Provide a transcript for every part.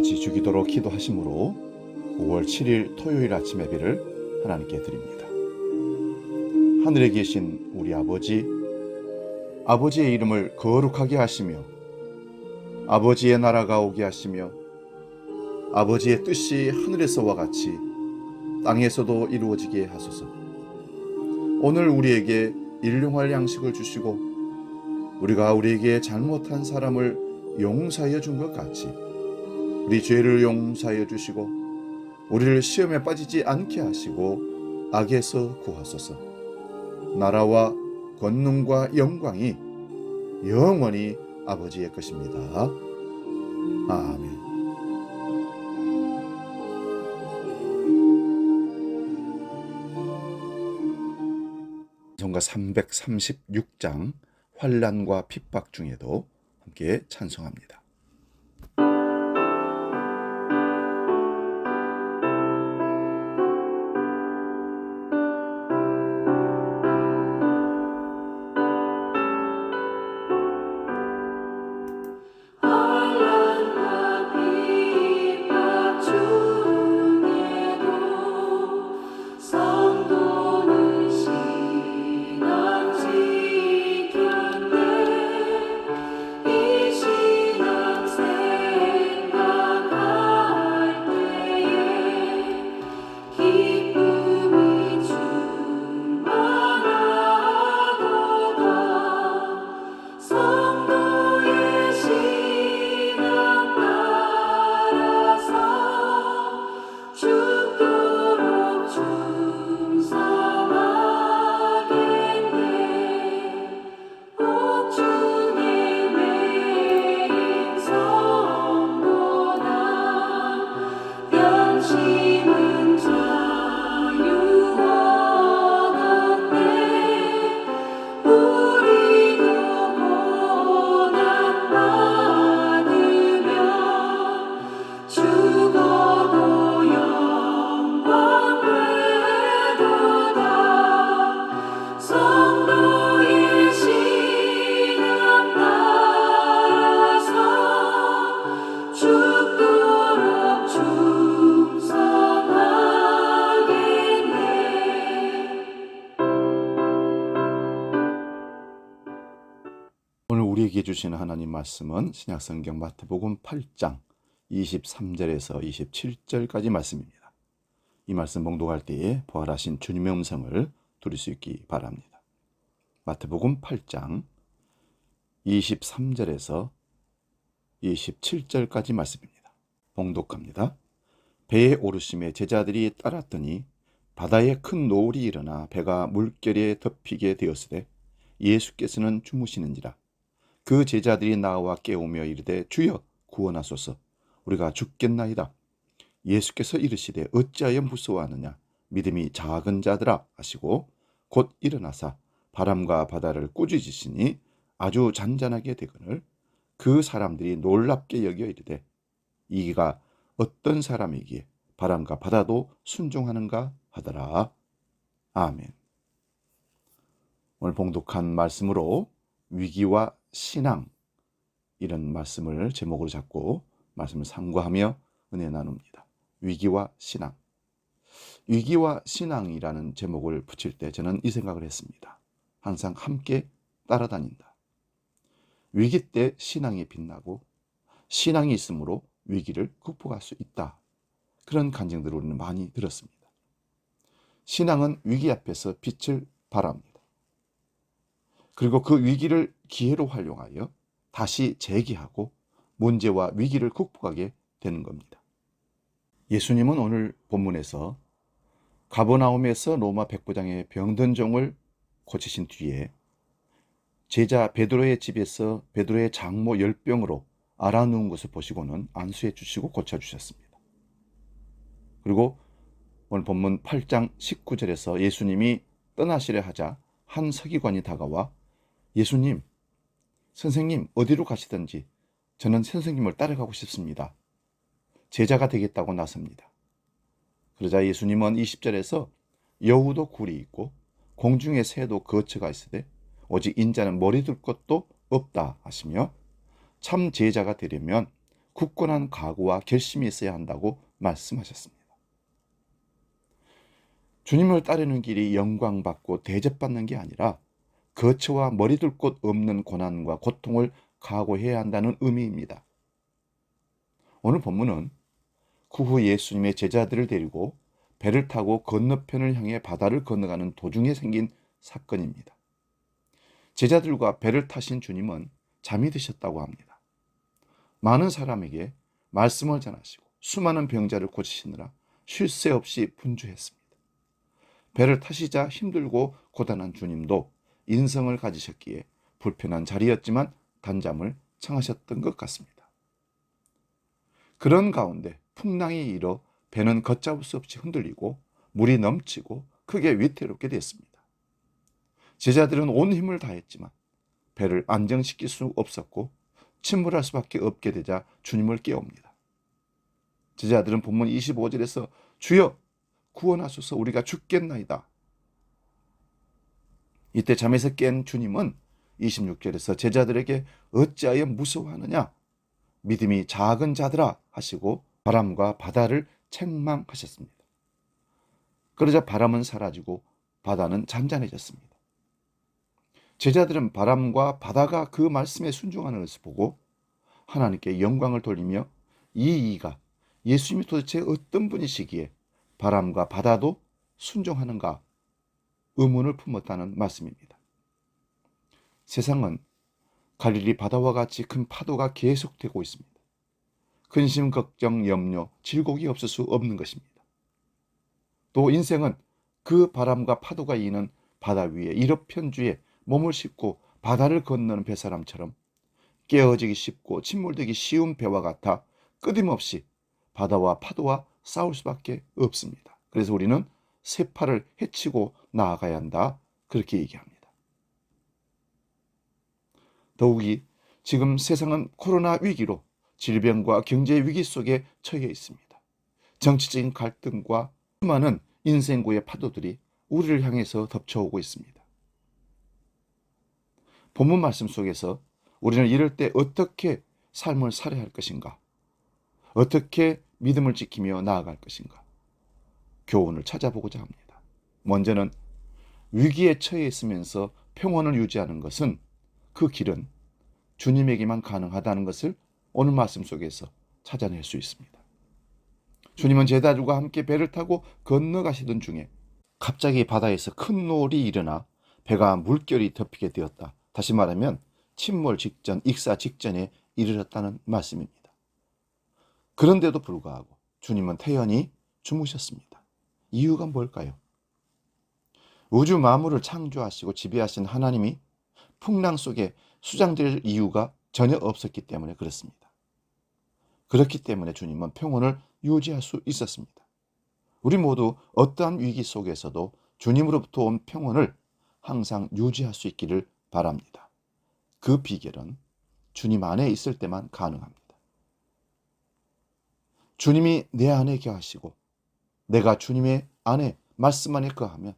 같이 주기도로 기도하심으로 5월 7일 토요일 아침 예배를 하나님께 드립니다. 하늘에 계신 우리 아버지의 이름을 거룩하게 하시며 아버지의 나라가 오게 하시며 아버지의 뜻이 하늘에서와 같이 땅에서도 이루어지게 하소서. 오늘 우리에게 일용할 양식을 주시고 우리가 우리에게 잘못한 사람을 용서하여 준 것 같이 우리 죄를 용서하여 주시고 우리를 시험에 빠지지 않게 하시고 악에서 구하소서. 나라와 권능과 영광이 영원히 아버지의 것입니다. 아멘. 찬송가 336장 환난과 핍박 중에도 함께 찬송합니다. 오늘 우리에게 주시는 하나님 말씀은 신약성경 마태복음 8장 23절에서 27절까지 말씀입니다. 이 말씀 봉독할 때에 부활하신 주님의 음성을 들을 수 있기 바랍니다. 마태복음 8장 23절에서 27절까지 말씀입니다. 봉독합니다. 배에 오르심에 제자들이 따랐더니 바다에 큰 노을이 일어나 배가 물결에 덮이게 되었으되 예수께서는 주무시는지라. 그 제자들이 나와 깨우며 이르되 주여 구원하소서, 우리가 죽겠나이다. 예수께서 이르시되 어찌하여 무서워하느냐, 믿음이 작은 자들아 하시고 곧 일어나사 바람과 바다를 꾸짖으시니 아주 잔잔하게 되거늘 그 사람들이 놀랍게 여겨 이르되 이가 어떤 사람이기에 바람과 바다도 순종하는가 하더라. 아멘. 오늘 봉독한 말씀으로 위기와 신앙, 이런 말씀을 제목으로 잡고 말씀을 상고하며 은혜 나눕니다. 위기와 신앙. 위기와 신앙이라는 제목을 붙일 때 저는 이 생각을 했습니다. 항상 함께 따라다닌다. 위기 때 신앙이 빛나고 신앙이 있으므로 위기를 극복할 수 있다. 그런 간증들을 우리는 많이 들었습니다. 신앙은 위기 앞에서 빛을 발합니다. 그리고 그 위기를 기회로 활용하여 다시 재기하고 문제와 위기를 극복하게 되는 겁니다. 예수님은 오늘 본문에서 가버나움에서 로마 백부장의 병든 종을 고치신 뒤에 제자 베드로의 집에서 베드로의 장모 열병으로 앓아누운 것을 보시고는 안수해 주시고 고쳐주셨습니다. 그리고 오늘 본문 8장 19절에서 예수님이 떠나시려 하자 한 서기관이 다가와 예수님, 선생님 어디로 가시든지 저는 선생님을 따라가고 싶습니다. 제자가 되겠다고 나섭니다. 그러자 예수님은 20절에서 여우도 굴이 있고 공중의 새도 거처가 있으되 오직 인자는 머리 둘 것도 없다 하시며 참 제자가 되려면 굳건한 각오와 결심이 있어야 한다고 말씀하셨습니다. 주님을 따르는 길이 영광받고 대접받는 게 아니라 거처와 머리둘 곳 없는 고난과 고통을 각오해야 한다는 의미입니다. 오늘 본문은 그 후 예수님의 제자들을 데리고 배를 타고 건너편을 향해 바다를 건너가는 도중에 생긴 사건입니다. 제자들과 배를 타신 주님은 잠이 드셨다고 합니다. 많은 사람에게 말씀을 전하시고 수많은 병자를 고치시느라 쉴 새 없이 분주했습니다. 배를 타시자 힘들고 고단한 주님도 인성을 가지셨기에 불편한 자리였지만 단잠을 청하셨던 것 같습니다. 그런 가운데 풍랑이 일어 배는 걷잡을 수 없이 흔들리고 물이 넘치고 크게 위태롭게 됐습니다. 제자들은 온 힘을 다했지만 배를 안정시킬 수 없었고 침몰할 수밖에 없게 되자 주님을 깨웁니다. 제자들은 본문 25절에서 주여 구원하소서 우리가 죽겠나이다. 이때 잠에서 깬 주님은 26절에서 제자들에게 어찌하여 무서워하느냐 믿음이 작은 자들아 하시고 바람과 바다를 책망하셨습니다. 그러자 바람은 사라지고 바다는 잔잔해졌습니다. 제자들은 바람과 바다가 그 말씀에 순종하는 것을 보고 하나님께 영광을 돌리며 이 이가 예수님이 도대체 어떤 분이시기에 바람과 바다도 순종하는가 의문을 품었다는 말씀입니다. 세상은 갈릴리 바다와 같이 큰 파도가 계속되고 있습니다. 근심, 걱정, 염려, 질곡이 없을 수 없는 것입니다. 또 인생은 그 바람과 파도가 이는 바다 위에 일어편주에 몸을 싣고 바다를 건너는 배사람처럼 깨어지기 쉽고 침몰되기 쉬운 배와 같아 끊임없이 바다와 파도와 싸울 수밖에 없습니다. 그래서 우리는 세파를 헤치고 나아가야 한다. 그렇게 얘기합니다. 더욱이 지금 세상은 코로나 위기로 질병과 경제 위기 속에 처해 있습니다. 정치적인 갈등과 수많은 인생고의 파도들이 우리를 향해서 덮쳐오고 있습니다. 본문 말씀 속에서 우리는 이럴 때 어떻게 삶을 살아야 할 것인가? 어떻게 믿음을 지키며 나아갈 것인가? 교훈을 찾아보고자 합니다. 먼저는 위기에 처해 있으면서 평온을 유지하는 것은 그 길은 주님에게만 가능하다는 것을 오늘 말씀 속에서 찾아낼 수 있습니다. 주님은 제자들과 함께 배를 타고 건너가시던 중에 갑자기 바다에서 큰 노을이 일어나 배가 물결이 덮이게 되었다. 다시 말하면 침몰 직전, 익사 직전에 이르렀다는 말씀입니다. 그런데도 불구하고 주님은 태연히 주무셨습니다. 이유가 뭘까요? 우주 만물을 창조하시고 지배하신 하나님이 풍랑 속에 수장될 이유가 전혀 없었기 때문에 그렇습니다. 그렇기 때문에 주님은 평온을 유지할 수 있었습니다. 우리 모두 어떠한 위기 속에서도 주님으로부터 온 평온을 항상 유지할 수 있기를 바랍니다. 그 비결은 주님 안에 있을 때만 가능합니다. 주님이 내 안에 거하시고 내가 주님의 안에 말씀 안에 거하면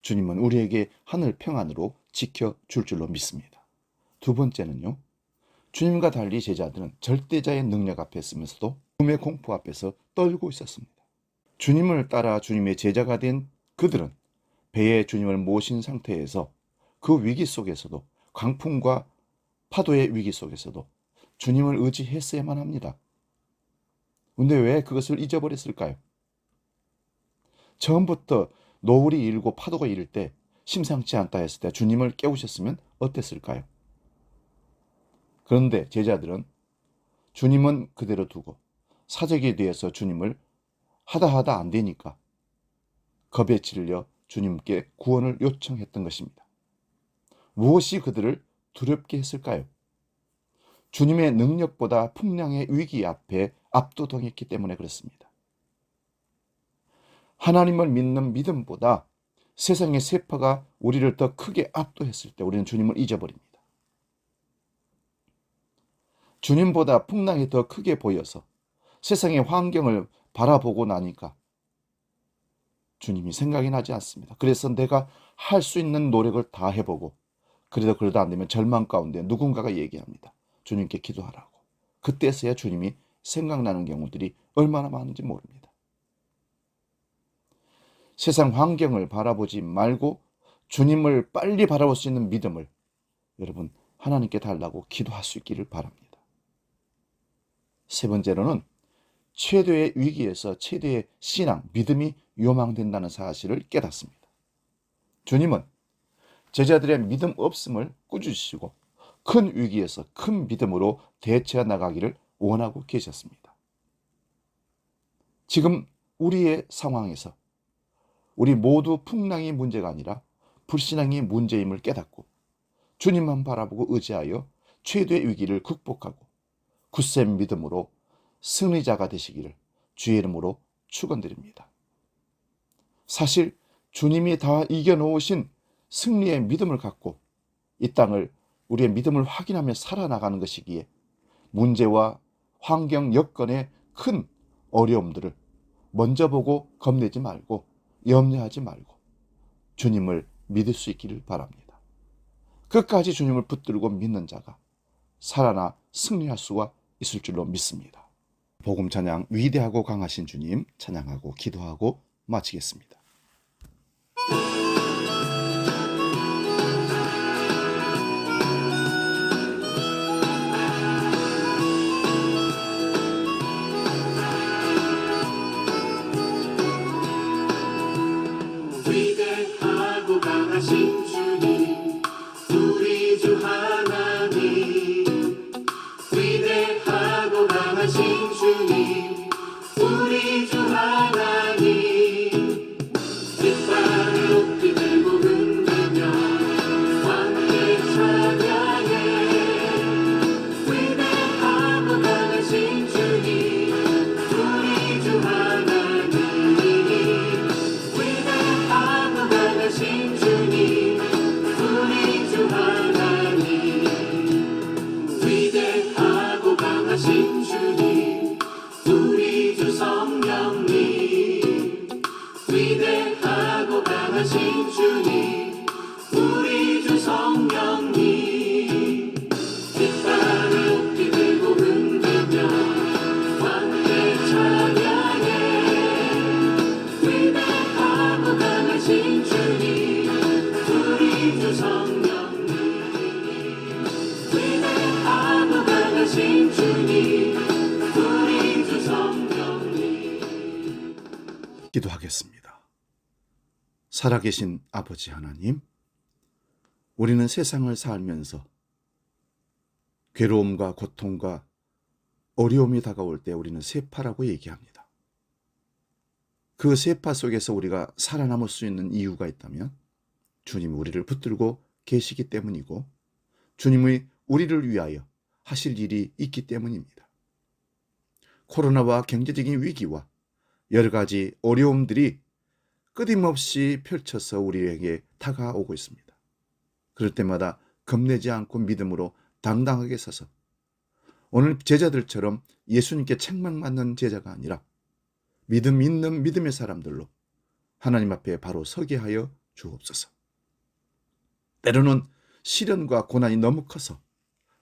주님은 우리에게 하늘 평안으로 지켜줄 줄로 믿습니다. 두 번째는요. 주님과 달리 제자들은 절대자의 능력 앞에 있으면서도 꿈의 공포 앞에서 떨고 있었습니다. 주님을 따라 주님의 제자가 된 그들은 배에 주님을 모신 상태에서 그 위기 속에서도 강풍과 파도의 위기 속에서도 주님을 의지했어야만 합니다. 그런데 왜 그것을 잊어버렸을까요? 처음부터 노을이 일고 파도가 이를 때 심상치 않다 했을 때 주님을 깨우셨으면 어땠을까요? 그런데 제자들은 주님은 그대로 두고 사적에 대해서 주님을 하다 안 되니까 겁에 질려 주님께 구원을 요청했던 것입니다. 무엇이 그들을 두렵게 했을까요? 주님의 능력보다 풍랑의 위기 앞에 압도당했기 때문에 그렇습니다. 하나님을 믿는 믿음보다 세상의 세파가 우리를 더 크게 압도했을 때 우리는 주님을 잊어버립니다. 주님보다 풍랑이 더 크게 보여서 세상의 환경을 바라보고 나니까 주님이 생각이 나지 않습니다. 그래서 내가 할 수 있는 노력을 다 해보고 그래도 그러다 안 되면 절망 가운데 누군가가 얘기합니다. 주님께 기도하라고. 그때서야 주님이 생각나는 경우들이 얼마나 많은지 모릅니다. 세상 환경을 바라보지 말고 주님을 빨리 바라볼 수 있는 믿음을 여러분 하나님께 달라고 기도할 수 있기를 바랍니다. 세 번째로는 최대의 위기에서 최대의 신앙, 믿음이 요망된다는 사실을 깨닫습니다. 주님은 제자들의 믿음 없음을 꾸짖으시고 큰 위기에서 큰 믿음으로 대처해 나가기를 원하고 계셨습니다. 지금 우리의 상황에서 우리 모두 풍랑이 문제가 아니라 불신앙이 문제임을 깨닫고 주님만 바라보고 의지하여 최대의 위기를 극복하고 굳센 믿음으로 승리자가 되시기를 주의 이름으로 축원드립니다. 사실 주님이 다 이겨놓으신 승리의 믿음을 갖고 이 땅을 우리의 믿음을 확인하며 살아나가는 것이기에 문제와 환경 여건의 큰 어려움들을 먼저 보고 겁내지 말고 염려하지 말고 주님을 믿을 수 있기를 바랍니다. 끝까지 주님을 붙들고 믿는 자가 살아나 승리할 수가 있을 줄로 믿습니다. 복음 찬양 위대하고 강하신 주님 찬양하고 기도하고 마치겠습니다. 위대하고 강하신 주님 우리 주 하나님 위대하고 강하신 주님 우리 주 하나님 깃발을 높이 들고 흔들며 함께 찬양해 위대하고 강하신 주님 우리 주 하나님 위대하고 강하신 주님 우리 주 하나님 위대하고 강하신 주님 우리 주 성령님 위대하고 강하신 주님 우리 주 성령님 깃발을 높이 들고 흔들며 함께 찬양해 위대하고 강하신 주님 우리 주 성령님 위대하고 강하신 주님 우리 주 성령님. 기도하겠습니다. 살아계신 아버지 하나님, 우리는 세상을 살면서 괴로움과 고통과 어려움이 다가올 때 우리는 세파라고 얘기합니다. 그 세파 속에서 우리가 살아남을 수 있는 이유가 있다면 주님이 우리를 붙들고 계시기 때문이고 주님이 우리를 위하여 하실 일이 있기 때문입니다. 코로나와 경제적인 위기와 여러 가지 어려움들이 끊임없이 펼쳐서 우리에게 다가오고 있습니다. 그럴 때마다 겁내지 않고 믿음으로 당당하게 서서 오늘 제자들처럼 예수님께 책망받는 제자가 아니라 믿음 있는 믿음의 사람들로 하나님 앞에 바로 서게 하여 주옵소서. 때로는 시련과 고난이 너무 커서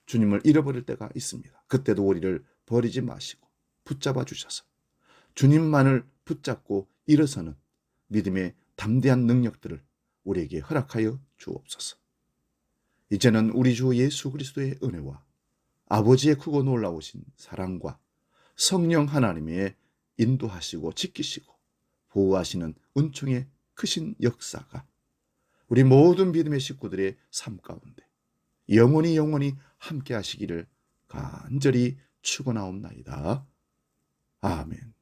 주님을 잃어버릴 때가 있습니다. 그때도 우리를 버리지 마시고 붙잡아 주셔서 주님만을 붙잡고 일어서는 믿음의 담대한 능력들을 우리에게 허락하여 주옵소서. 이제는 우리 주 예수 그리스도의 은혜와 아버지의 크고 놀라우신 사랑과 성령 하나님의 인도하시고 지키시고 보호하시는 은총의 크신 역사가 우리 모든 믿음의 식구들의 삶 가운데 영원히 함께 하시기를 간절히 축원하옵나이다. 아멘.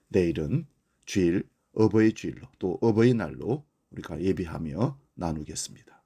내일은 주일 어버이 주일로 또 어버이날로 우리가 예비하며 나누겠습니다.